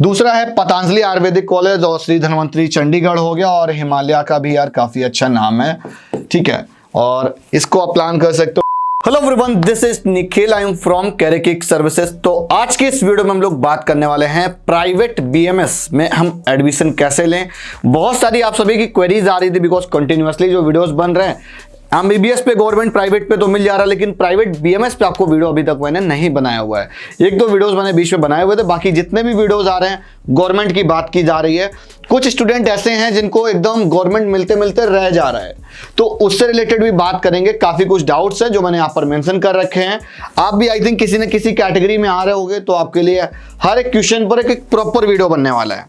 दूसरा है पतंजलि आयुर्वेदिक कॉलेज और श्री धन्वंतरी चंडीगढ़ हो गया, और हिमालय का भी यार काफी अच्छा नाम है, ठीक है, और इसको आप प्लान कर सकते हो। Hello everyone, this is Nikhil, I am from कैरेकिक सर्विसेज। तो आज की इस वीडियो में हम लोग बात करने वाले हैं प्राइवेट बीएमएस में हम एडमिशन कैसे लें। बहुत सारी आप सभी की क्वेरीज आ रही थी बिकॉज कंटिन्यूअसली जो वीडियोस बन रहे हैं एमबीबीएस पे, गवर्नमेंट प्राइवेट पे तो मिल जा रहा है, लेकिन प्राइवेट बीएमएस पे आपको वीडियो अभी तक मैंने नहीं बनाया हुआ है। एक दो वीडियोस मैंने बीच में बनाए हुए थे, बाकी जितने भी वीडियोस आ रहे हैं गवर्नमेंट की बात की जा रही है। कुछ स्टूडेंट ऐसे हैं जिनको एकदम गवर्नमेंट मिलते मिलते रह जा रहा है, तो उससे रिलेटेड भी बात करेंगे। काफी कुछ डाउट्स हैं जो मैंने यहाँ पर मेंशन कर रखे हैं। आप भी आई थिंक किसी न किसी कैटेगरी में आ रहे होंगे, तो आपके लिए हर एक क्वेश्चन पर एक प्रॉपर वीडियो बनने वाला है,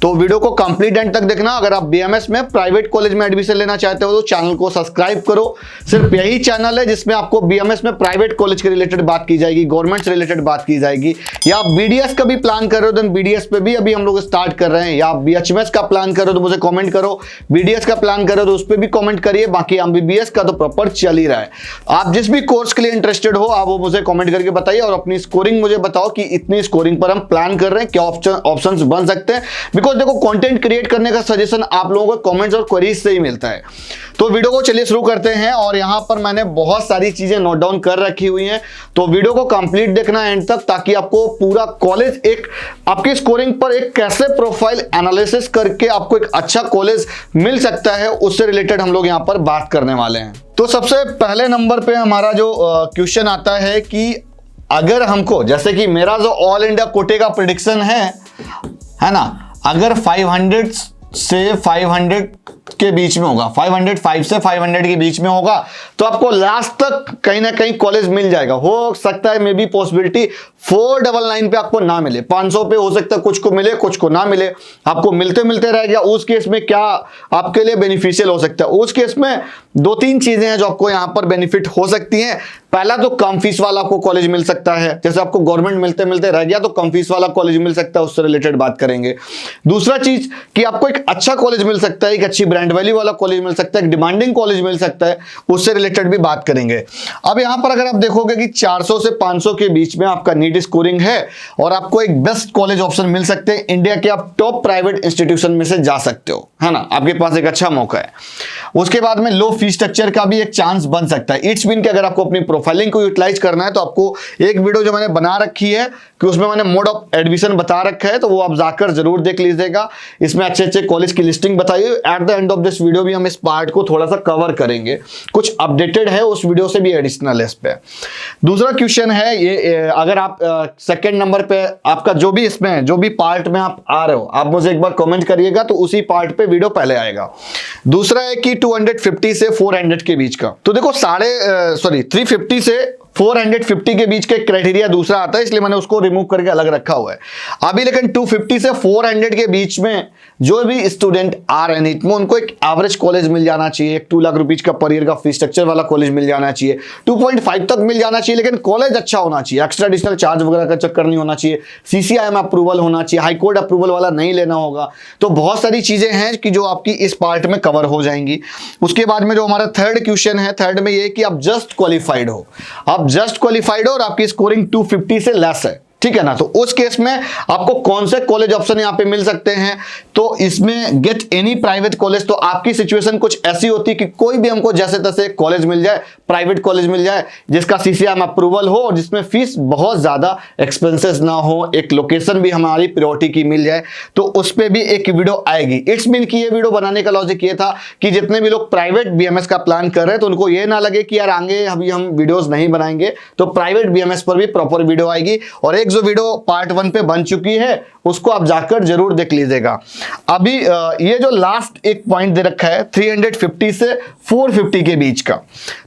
तो वीडियो को कंप्लीट एंड तक देखना। अगर आप बीएमएस में प्राइवेट कॉलेज में एडमिशन लेना चाहते हो तो चैनल को सब्सक्राइब करो। सिर्फ यही चैनल है जिसमें आपको बीएमएस में प्राइवेट कॉलेज के रिलेटेड बात की जाएगी, गवर्नमेंट से रिलेटेड बात की जाएगी। या आप बीडीएस का भी प्लान कर रहे हो तो बीडीएस पे भी अभी हम लोग स्टार्ट कर रहे हैं, या आप बीएचएमएस का प्लान कर रहे हो तो मुझे कमेंट करो, बीडीएस का प्लान कर रहे हो तो उस पर भी कमेंट करिए। बाकी एमबीबीएस का तो प्रॉपर चल ही रहा है। आप जिस भी कोर्स के लिए इंटरेस्टेड हो आप वो मुझे कमेंट करके बताइए, और अपनी स्कोरिंग मुझे बताओ कि इतनी स्कोरिंग पर हम प्लान कर रहे हैं, क्या ऑप्शंस बन सकते हैं। बिकॉज देखो, कंटेंट क्रिएट करने का सजेशन आप लोगों को कमेंट्स और क्वेरीज से ही मिलता है। तो वीडियो को चलिए शुरू करते हैं, और यहां पर मैंने बहुत सारी चीजें नोट डाउन कर रखी हुई हैं, तो वीडियो को कंप्लीट देखना एंड तक, ताकि आपको पूरा कॉलेज एक आपकी स्कोरिंग पर एक कैसे प्रोफाइल एनालिसिस करके आपको एक अच्छा कॉलेज मिल सकता है, उससे रिलेटेड हम लोग यहां पर बात करने वाले हैं। तो सबसे पहले नंबर पे हमारा जो क्वेश्चन आता है कि अगर हमको, जैसे कि मेरा जो ऑल इंडिया कोटे का प्रेडिक्शन है ना, अगर 500 से 500 के बीच में होगा, 505 से 500 के बीच में होगा, तो आपको लास्ट तक कहीं ना कहीं कॉलेज मिल जाएगा। हो सकता है मे बी पॉसिबिलिटी 499 पे आपको ना मिले, 500 पे हो सकता है कुछ को मिले कुछ को ना मिले, आपको मिलते मिलते रह गया। उस केस में क्या आपके लिए बेनिफिशियल हो सकता है? उस केस में दो तीन चीजें हैं जो आपको यहां पर बेनिफिट हो सकती हैं। पहला तो कम फीस वाला आपको कॉलेज मिल सकता है, जैसे आपको गवर्नमेंट मिलते मिलते रह गया तो कम फीस वाला कॉलेज मिल सकता है, उससे रिलेटेड बात करेंगे। दूसरा चीज कि आपको एक अच्छा कॉलेज मिल सकता है, एक अच्छी ब्रांड वैल्यू वाला कॉलेज मिल सकता है, एक डिमांडिंग कॉलेज मिल सकता है, उससे रिलेटेड भी बात करेंगे। अब यहां पर अगर आप देखोगे कि 400 से 500 के बीच में आपका नीट स्कोरिंग है और आपको एक बेस्ट कॉलेज ऑप्शन मिल सकते हैं, इंडिया के आप टॉप प्राइवेट इंस्टीट्यूशन में से जा सकते हो, है ना, आपके पास एक अच्छा मौका है। उसके बाद में लो फीस स्ट्रक्चर का भी एक चांस बन सकता है। इट्स मीन कि अगर आपको अपनी प्रोफाइलिंग को यूटिलाइज करना है तो आपको एक वीडियो जो मैंने बना रखी है कि उसमें मैंने मोड ऑफ एडमिशन बता रखा है, तो वो आप जाकर जरूर देख लीजिएगा। इसमें अच्छे अच्छे कॉलेज की लिस्टिंग बताई है। At the end of this video भी हम इस पार्ट को थोड़ा सा कवर करेंगे, कुछ अपडेटेड है उस वीडियो से भी एडिशनल है इस पे। दूसरा क्वेश्चन है ये, अगर आप सेकंड नंबर पे आपका जो भी इसमें जो भी पार्ट में आप आ रहे हो, आप मुझे एक बार कमेंट करिएगा तो उसी पार्ट पे वीडियो पहले आएगा। दूसरा है कि 250 से 400 के बीच का, तो देखो 350 से 450 के बीच के क्राइटेरिया दूसरा आता है, इसलिए मैंने उसको रिमूव करके अलग रखा हुआ है अभी। लेकिन 250 से 400 के बीच में जो भी स्टूडेंट आ रहे हैं नीट में, उनको एक एवरेज कॉलेज मिल जाना चाहिए, एक 2 लाख रुपीज का पर ईयर का फीस स्ट्रक्चर वाला कॉलेज मिल जाना चाहिए, 2.5 तक मिल जाना चाहिए, लेकिन कॉलेज अच्छा होना चाहिए, एक्स्ट्रा एडिशनल चार्ज वगैरह का चक्कर नहीं होना चाहिए, सीसीआईएम अप्रूवल होना चाहिए, हाई कोर्ट अप्रूवल वाला नहीं लेना होगा। तो बहुत सारी चीजें हैं कि जो आपकी इस पार्ट में कवर हो जाएंगी। उसके बाद में जो हमारा थर्ड क्वेश्चन है, थर्ड में ये कि आप जस्ट क्वालिफाइड हो, और आपकी स्कोरिंग 250 से लेस है, ठीक है ना, तो उस केस में आपको कौन से कॉलेज ऑप्शन यहां पे मिल सकते हैं? तो इसमें गेट एनी प्राइवेट कॉलेज। तो आपकी सिचुएशन कुछ ऐसी होती है कि कोई भी हमको जैसे तैसे कॉलेज मिल जाए, प्राइवेट कॉलेज मिल जाए जिसका सीसीआईएम अप्रूवल हो और जिसमें फीस बहुत ज्यादा एक्सपेंसेस ना हो, एक लोकेशन भी हमारी प्रायोरिटी की मिल जाए, तो उस पर भी एक वीडियो आएगी। इट्स मीन कि ये वीडियो बनाने का लॉजिक ये था कि जितने भी लोग प्राइवेट बीएमएस का प्लान कर रहे हैं तो उनको ये ना लगे कि यार आगे अभी हम वीडियोज नहीं बनाएंगे, तो प्राइवेट बीएमएस पर भी प्रॉपर वीडियो आएगी। और एक जो वीडियो पार्ट 1 पे बन चुकी है उसको आप जाकर जरूर देख लीजिएगा। अभी ये जो लास्ट एक पॉइंट दे रखा है 350 से 450 के बीच का,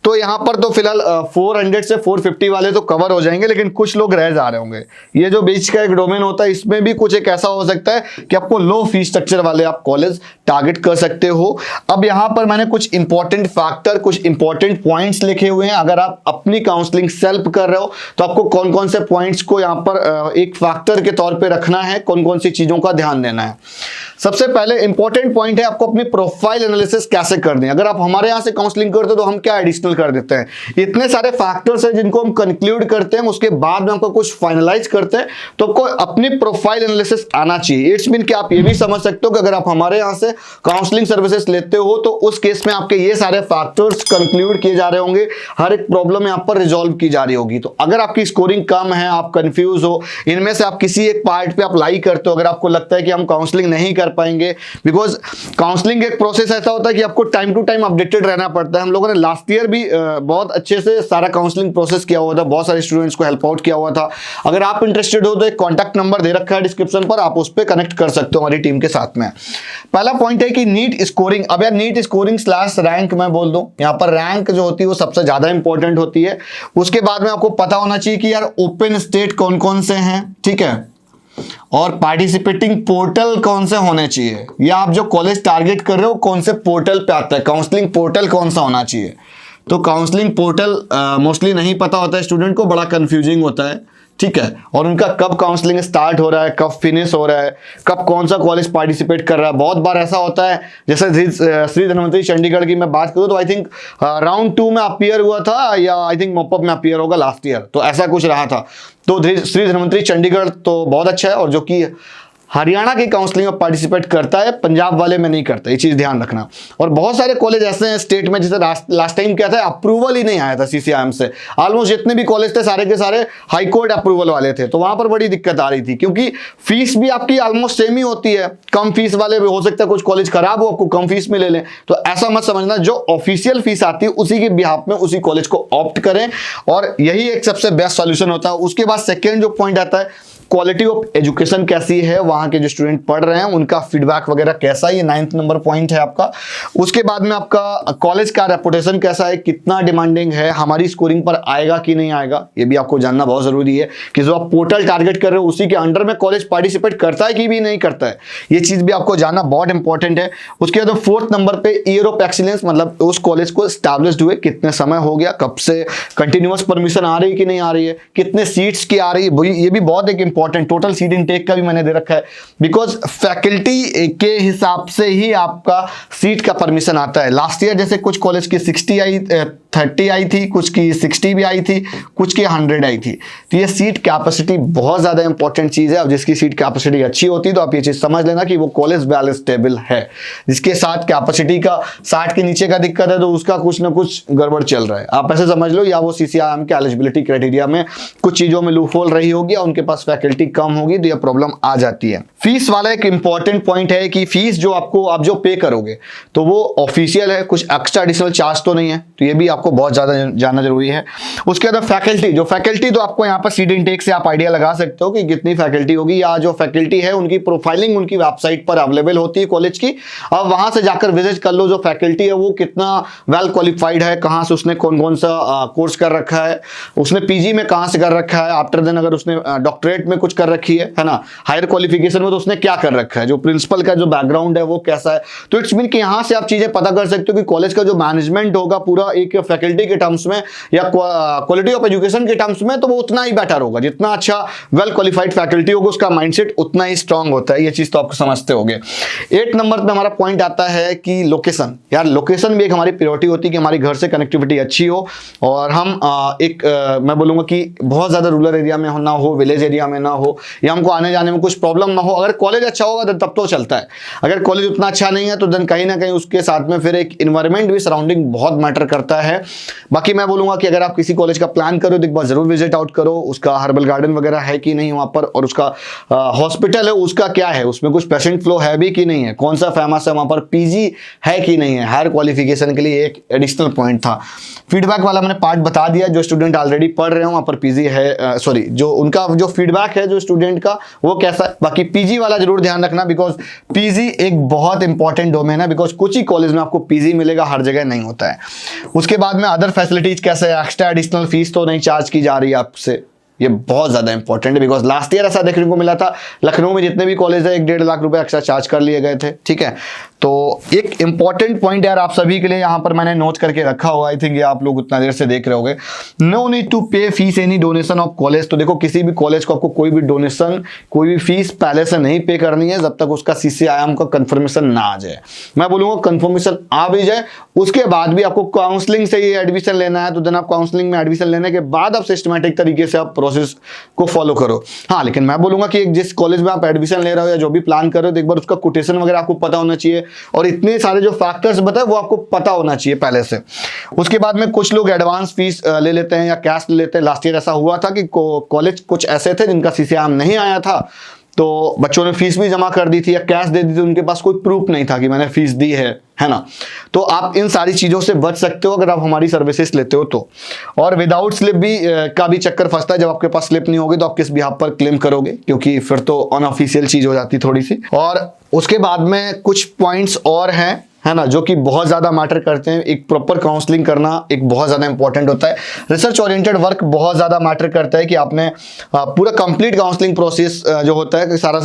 तो यहां पर तो फिलहाल 400 से 450 वाले तो कवर हो जाएंगे, लेकिन कुछ लोग रह जा रहे होंगे। ये जो बीच का एक डोमेन होता है, इसमें भी कुछ एक ऐसा हो सकता है कि आपको लो फीस स्ट्रक्चर वाले आप कॉलेज टारगेट कर सकते हो। अब यहां पर मैंने कुछ इंपॉर्टेंट फैक्टर, कुछ इंपॉर्टेंट पॉइंट्स लिखे हुए हैं। अगर आप अपनी काउंसलिंग सेल्फ कर रहे हो तो आपको कौन कौन से पॉइंट्स को यहां पर एक फैक्टर के तौर पे रखना है, कौन कौन सी चीजों का ध्यान देना है। सबसे पहले इंपॉर्टेंट पॉइंट है आपको अपनी प्रोफाइल एनालिसिस कैसे करनी है। अगर आप हमारे यहाँ से काउंसलिंग करते हो तो हम क्या एडिशनल कर देते हैं, इतने सारे फैक्टर्स हैं जिनको हम कंक्लूड करते हैं, उसके बाद में आपको कुछ फाइनलाइज करते हैं, तो आपको अपनी प्रोफाइल एनालिसिस आना चाहिए। इट्स मीन कि आप ये भी समझ सकते हो कि अगर आप हमारे यहाँ से काउंसलिंग सर्विसेज लेते हो तो उस केस में आपके ये सारे फैक्टर्स कंक्लूड किए जा रहे होंगे, हर एक प्रॉब्लम यहाँ पर रिजॉल्व की जा रही होगी। तो अगर आपकी स्कोरिंग कम है, आप कंफ्यूज हो, इनमें से आप किसी एक पार्ट पे आप लाई करते हो, अगर आपको लगता है कि हम काउंसलिंग नहीं कर पाएंगे, बिकॉज काउंसलिंग एक प्रोसेस ऐसा होता है कि आपको टाइम टू टाइम अपडेटेड रहना पड़ता है। हम लोगों ने लास्ट ईयर भी बहुत अच्छे से सारा काउंसलिंग प्रोसेस किया हुआ था, बहुत सारे स्टूडेंट्स को हेल्प आउट किया हुआ था। अगर आप इंटरेस्टेड हो तो एक कॉन्टैक्ट नंबर दे रखा है डिस्क्रिप्शन पर, आप उस पर कनेक्ट कर सकते हो हमारी टीम के साथ में। पहला पॉइंट है कि नीट स्कोरिंग। अब यार नीट स्कोरिंग स्लैश रैंक मैं बोल दूं, यहाँ पर रैंक जो होती है वो सबसे ज्यादा इंपॉर्टेंट होती है। उसके बाद में आपको पता होना चाहिए कि यार ओपन स्टेट कौन कौन से हैं, ठीक है, और पार्टिसिपेटिंग पोर्टल कौन से होने चाहिए, या आप जो कॉलेज टारगेट कर रहे हो कौन से पोर्टल पे आता है, काउंसलिंग पोर्टल कौन सा होना चाहिए। तो काउंसलिंग पोर्टल मोस्टली नहीं पता होता है स्टूडेंट को, बड़ा कंफ्यूजिंग होता है, ठीक है, और उनका कब काउंसलिंग स्टार्ट हो रहा है, कब फिनिश हो रहा है, कब कौन सा कॉलेज पार्टिसिपेट कर रहा है। बहुत बार ऐसा होता है, जैसे श्री धन्वंतरी चंडीगढ़ की मैं बात करूं तो आई थिंक राउंड 2 में अपीयर हुआ था, या आई थिंक मॉपअप में अपीयर होगा लास्ट ईयर, तो ऐसा कुछ रहा था। तो श्री धन्वंतरी चंडीगढ़ तो बहुत अच्छा है, और जो कि हरियाणा की काउंसलिंग में पार्टिसिपेट करता है, पंजाब वाले में नहीं करता, ये चीज ध्यान रखना। और बहुत सारे कॉलेज ऐसे हैं स्टेट में, जैसे लास्ट टाइम क्या था, अप्रूवल ही नहीं आया था सीसीआईएम से। ऑलमोस्ट जितने भी कॉलेज थे सारे के सारे हाई कोर्ट अप्रूवल वाले थे, तो वहां पर बड़ी दिक्कत आ रही थी, क्योंकि फीस भी आपकी ऑलमोस्ट सेम ही होती है। कम फीस वाले भी हो सकता है कुछ कॉलेज खराब हो, आपको कम फीस में ले लें, तो ऐसा मत समझना। जो ऑफिशियल फीस आती है उसी के बिहाफ में उसी कॉलेज को ऑप्ट करें, और यही एक सबसे बेस्ट सॉल्यूशन होता है। उसके बाद सेकेंड जो पॉइंट आता है, क्वालिटी ऑफ एजुकेशन कैसी है, वहां के जो स्टूडेंट पढ़ रहे हैं उनका फीडबैक वगैरह कैसा है, ये 9th नंबर पॉइंट है आपका। उसके बाद में आपका कॉलेज का रेपुटेशन कैसा है, कितना डिमांडिंग है, हमारी स्कोरिंग पर आएगा कि नहीं आएगा, ये भी आपको जानना बहुत जरूरी है कि जो आप पोर्टल टारगेट कर रहे हो उसी के अंडर में कॉलेज पार्टिसिपेट करता है कि भी नहीं करता है, ये चीज भी आपको जानना बहुत इंपॉर्टेंट है। उसके बाद 4th नंबर पे ईयर ऑफ एक्सीलेंस, मतलब उस कॉलेज को स्टैब्लिश्ड हुए कितने समय हो गया, कब से कंटिन्यूअस परमिशन आ रही है कि नहीं आ रही है, कितने सीट्स की आ रही है, ये भी बहुत एक इंपॉर्टेंट। टोटल सीट इनटेक का भी मैंने दे रखा है, बिकॉज फैकल्टी के हिसाब से ही आपका सीट का परमिशन आता है। लास्ट ईयर जैसे कुछ कॉलेज की 30 आई थी, कुछ की 60 भी आई थी, कुछ की 100 आई थी। तो ये सीट कैपेसिटी बहुत ज्यादा इंपॉर्टेंट चीज है, और जिसकी सीट कैपेसिटी अच्छी होती है तो आप ये चीज समझ लेना कि वो कॉलेज वेल स्टेबल है। जिसके साथ कैपेसिटी का 60 के नीचे का दिक्कत है तो उसका कुछ ना कुछ गड़बड़ चल रहा है, आप ऐसे समझ लो, या वो सीसीआईएम के एलिजिबिलिटी क्राइटेरिया में कुछ चीजों में लूपहोल रही होगी, या उनके पास फैकल्टी कम होगी, तो ये प्रॉब्लम आ जाती है। फीस वाला एक इंपॉर्टेंट पॉइंट है कि फीस जो आप जो पे करोगे तो वो ऑफिशियल है, कुछ एक्स्ट्रा एडिशनल चार्ज तो नहीं है, तो ये भी आपको बहुत ज्यादा जानना जरूरी है। उसके बाद फैकल्टी तो आपको यहाँ पर सीट इनटेक से आप आइडिया लगा सकते हो कि कितनी फैकल्टी होगी, या जो फैकल्टी है उनकी प्रोफाइलिंग उनकी वेबसाइट पर अवेलेबल होती है कॉलेज की। अब वहां से जाकर विजिट कर लो जो फैकल्टी है वो कितना वेल क्वालिफाइड है, कहाँ से उसने कौन कौन सा कोर्स कर रखा है, उसने पीजी में कहाँ से कर रखा है, आफ्टर देन अगर उसने डॉक्टरेट में कुछ कर रखी है ना, हायर क्वालिफिकेशन में तो उसने क्या कर रखा है, जो प्रिंसिपल का जो बैकग्राउंड है वो कैसा है। तो इट्स मीन कि यहाँ से आप चीजें पता कर सकते हो कि कॉलेज का जो मैनेजमेंट होगा पूरा एक फैकल्टी के टर्म्स में या क्वालिटी ऑफ एजुकेशन के टर्म्स में, तो वो उतना ही बेटर होगा। जितना अच्छा वेल क्वालिफाइड फैकल्टी होगा उसका माइंडसेट उतना ही स्ट्रांग होता है, ये चीज तो आपको समझते होंगे। 8 नंबर पे हमारा पॉइंट आता है कि लोकेशन। यार लोकेशन भी एक हमारी प्रायोरिटी होती है कि हमारी घर से कनेक्टिविटी अच्छी हो, और हम मैं बोलूंगा कि बहुत ज्यादा रूरल एरिया में ना हो, विलेज एरिया में ना हो, या हमको आने जाने में कुछ प्रॉब्लम ना हो। अगर कॉलेज अच्छा होगा तब तो चलता है, अगर कॉलेज उतना अच्छा नहीं है तो देन कहीं ना कहीं उसके साथ में फिर एक एनवायरनमेंट भी सराउंडिंग बहुत मैटर करता है। बाकी मैं बोलूंगा कि अगर आप किसी कॉलेज का प्लान करो तो एक बार जरूर विजिट आउट करो, उसका हर्बल गार्डन वगैरह है कि नहीं वहां पर, और उसका हॉस्पिटल है उसका क्या है, उसमें कुछ पेशेंट फ्लो है भी कि नहीं है, कौन सा फेमस है वहां पर, पीजी है कि नहीं है, हायर क्वालिफिकेशन के लिए एक एडिशनल पॉइंट था। फीडबैक वाला मैंने पार्ट बता दिया, जो स्टूडेंट ऑलरेडी पढ़ रहे हो वहां पर पीजी है, सॉरी जो उनका जो फीडबैक है जो स्टूडेंट का वो कैसा है। बाकी पीजी वाला जरूर ध्यान रखना, बिकॉज पीजी एक बहुत इंपॉर्टेंट डोमेन है, बिकॉज कुछ ही कॉलेज में आपको पीजी मिलेगा, हर जगह नहीं होता है। उसके बाद में अदर फैसिलिटीज कैसे, एक्स्ट्रा एडिशनल फीस तो नहीं चार्ज की जा रही है आपसे, ये बहुत ज्यादा इंपॉर्टेंट है, बिकॉज लास्ट ईयर ऐसा देखने को मिला था, लखनऊ में जितने भी कॉलेज है 1-1.5 लाख रुपए एक्स्ट्रा चार्ज कर लिए गए थे, ठीक है। तो एक इंपॉर्टेंट पॉइंट यार आप सभी के लिए यहाँ पर मैंने नोट करके रखा हुआ, आई थिंक ये आप लोग उतना देर से देख रहे होगे। नो नीड टू पे fees any donation of college. तो देखो किसी भी कॉलेज को आपको कोई भी डोनेशन, कोई भी फीस पहले से नहीं पे करनी है जब तक उसका CCIM का कंफर्मेशन ना आ जाए। मैं बोलूंगा कंफर्मेशन आ भी जाए उसके बाद भी आपको काउंसलिंग से ही एडमिशन लेना है, तो देन आप काउंसलिंग में एडमिशन लेने के बाद आप सिस्टमैटिक तरीके से आप प्रोसेस को फॉलो करो। हाँ, लेकिन मैं बोलूंगा कि जिस कॉलेज में आप एडमिशन ले रहे हो या जो भी प्लान कर रहे हो, तो एक बार उसका कोटेशन वगैरह आपको पता होना चाहिए और इतने सारे जो फैक्टर्स बताए वो आपको पता होना चाहिए पहले से। उसके बाद में कुछ लोग एडवांस फीस ले लेते हैं या कैश ले लेते हैं। लास्ट ईयर ऐसा हुआ था कि कॉलेज कुछ ऐसे थे जिनका CCIM नहीं आया था, तो बच्चों ने फीस भी जमा कर दी थी या कैश दे दी थी, उनके पास कोई प्रूफ नहीं था कि मैंने फीस दी है ना। तो आप इन सारी चीजों से बच सकते हो अगर आप हमारी सर्विसेज लेते हो तो। और विदाउट स्लिप भी का भी चक्कर फंसता है, जब आपके पास स्लिप नहीं होगी तो आप किस बिहाफ पर क्लेम करोगे, क्योंकि फिर तो अनऑफिशियल चीज हो जाती थोड़ी सी। और उसके बाद में कुछ पॉइंट्स और हैं, है ना, जो कि बहुत ज्यादा मैटर करते हैं। एक प्रॉपर काउंसलिंग करना एक बहुत ज्यादा इंपॉर्टेंट होता है। रिसर्च ओरिएंटेड वर्क बहुत ज्यादा मैटर करता है कि आपने पूरा कंप्लीट काउंसलिंग प्रोसेस जो होता है कि सारा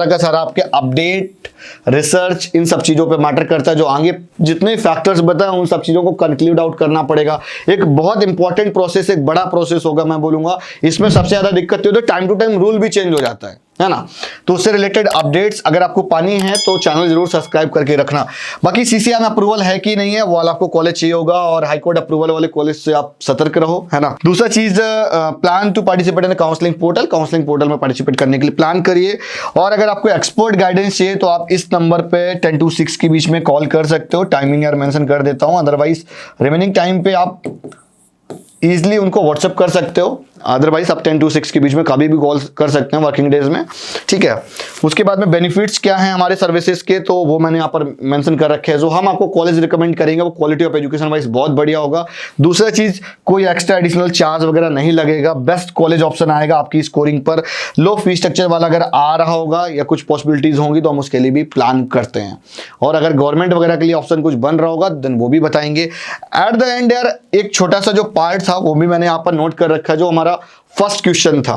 का सारा आपके अपडेट, रिसर्च, इन सब चीजों पे मैटर करता है। जो आगे जितने फैक्टर्स बताए उन सब चीजों को कंक्लूड आउट करना पड़ेगा। एक बहुत इंपॉर्टेंट प्रोसेस, एक बड़ा प्रोसेस होगा मैं बोलूंगा। इसमें सबसे ज्यादा दिक्कत ये होती है टाइम टू टाइम रूल भी चेंज हो जाता है ना। तो उससे रिलेटेड अपडेट्स अगर आपको पानी है तो चैनल जरूर सब्सक्राइब करके रखना। बाकी CCIM अप्रूवल है कि नहीं है वो वाला आपको कॉलेज चाहिए होगा, और हाईकोर्ट अप्रूवल वाले कॉलेज से आप सतर्क रहो, है ना। दूसरा चीज, plan to participate in counselling portal में पार्टिसिपेट करने के लिए प्लान करिए। और अगर आपको एक्सपर्ट गाइडेंस चाहिए तो आप इस नंबर पे 10 to 6 के बीच में कॉल कर सकते हो। टाइमिंग यार मेंशन कर देता हूं, अदरवाइज रिमेनिंग टाइम पे आप इजिली उनको व्हाट्सएप कर सकते हो। अदरवाइज आप 10 to 6 के बीच में कभी भी कॉल कर सकते हैं वर्किंग डेज में, ठीक है। उसके बाद में बेनिफिट्स क्या हैं हमारे सर्विसेज के, तो वो मैंने यहाँ पर मेंशन कर रखे हैं। जो हम आपको कॉलेज रिकमेंड करेंगे वो क्वालिटी ऑफ एजुकेशन वाइज बहुत बढ़िया होगा। दूसरा चीज, कोई एक्स्ट्रा एडिशनल चार्ज वगैरह नहीं लगेगा, बेस्ट कॉलेज ऑप्शन आएगा आपकी स्कोरिंग पर। लो फी स्ट्रक्चर वाला अगर आ रहा होगा या कुछ पॉसिबिलिटीज होंगी तो हम उसके लिए भी प्लान करते हैं। और अगर गवर्नमेंट वगैरह के लिए ऑप्शन कुछ बन रहा होगा देन वो भी बताएंगे। एट द एंड यार एक छोटा सा जो पार्ट था वो भी मैंने यहाँ पर नोट कर रखा है, जो हमारा फर्स्ट क्वेश्चन था,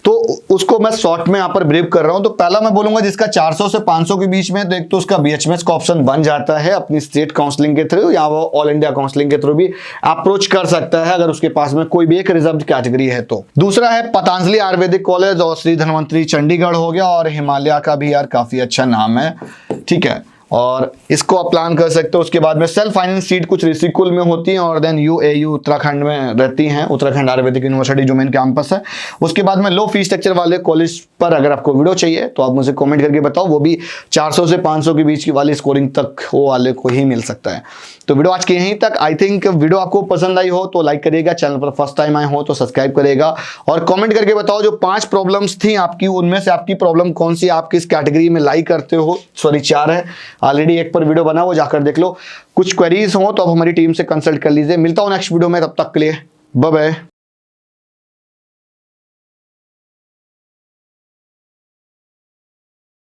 तो उसको मैं शॉर्ट में यहाँ पर ब्रीफ कर रहा हूं। तो पहला मैं बोलूंगा जिसका 400 से 500 के बीच में, तो एक तो उसका BHMS का ऑप्शन बन जाता है अपनी स्टेट काउंसलिंग के थ्रू, या वो ऑल इंडिया काउंसलिंग के थ्रू भी अप्रोच कर सकता है अगर उसके पास में कोई भी एक रिजर्व कैटेगरी है तो। दूसरा है पतंजलि आयुर्वेदिक कॉलेज और श्री धन्वंतरी चंडीगढ़ हो गया, और हिमालय का भी यार काफी अच्छा नाम है, ठीक है, और इसको आप प्लान कर सकते हो। उसके बाद में सेल्फ फाइनेंस सीट कुछ ऋषिकुल में होती हैं और देन UAU उत्तराखंड में रहती हैं, उत्तराखंड आयुर्वेदिक यूनिवर्सिटी जो मेन कैंपस है। उसके बाद में लो फी स्ट्रक्चर वाले कॉलेज पर अगर आपको वीडियो चाहिए तो आप मुझे कमेंट करके बताओ, वो भी 400 से 500 के बीच की वाली स्कोरिंग तक वो वाले को ही मिल सकता है। तो वीडियो आज की यहीं तक। आई थिंक वीडियो आपको पसंद आई हो तो लाइक करिएगा, चैनल पर फर्स्ट टाइम आए हो तो सब्सक्राइब करेगा, और कमेंट करके बताओ जो 5 प्रॉब्लम्स थी आपकी उनमें से आपकी प्रॉब्लम कौन सी, आप किस कैटेगरी में लाई करते हो। सॉरी 4 है, ऑलरेडी एक पर वीडियो बना वो जाकर देख लो। कुछ क्वेरीज हो तो आप हमारी टीम से कंसल्ट कर लीजिए। मिलता हूं नेक्स्ट वीडियो में, तब तक के लिए बाय बाय।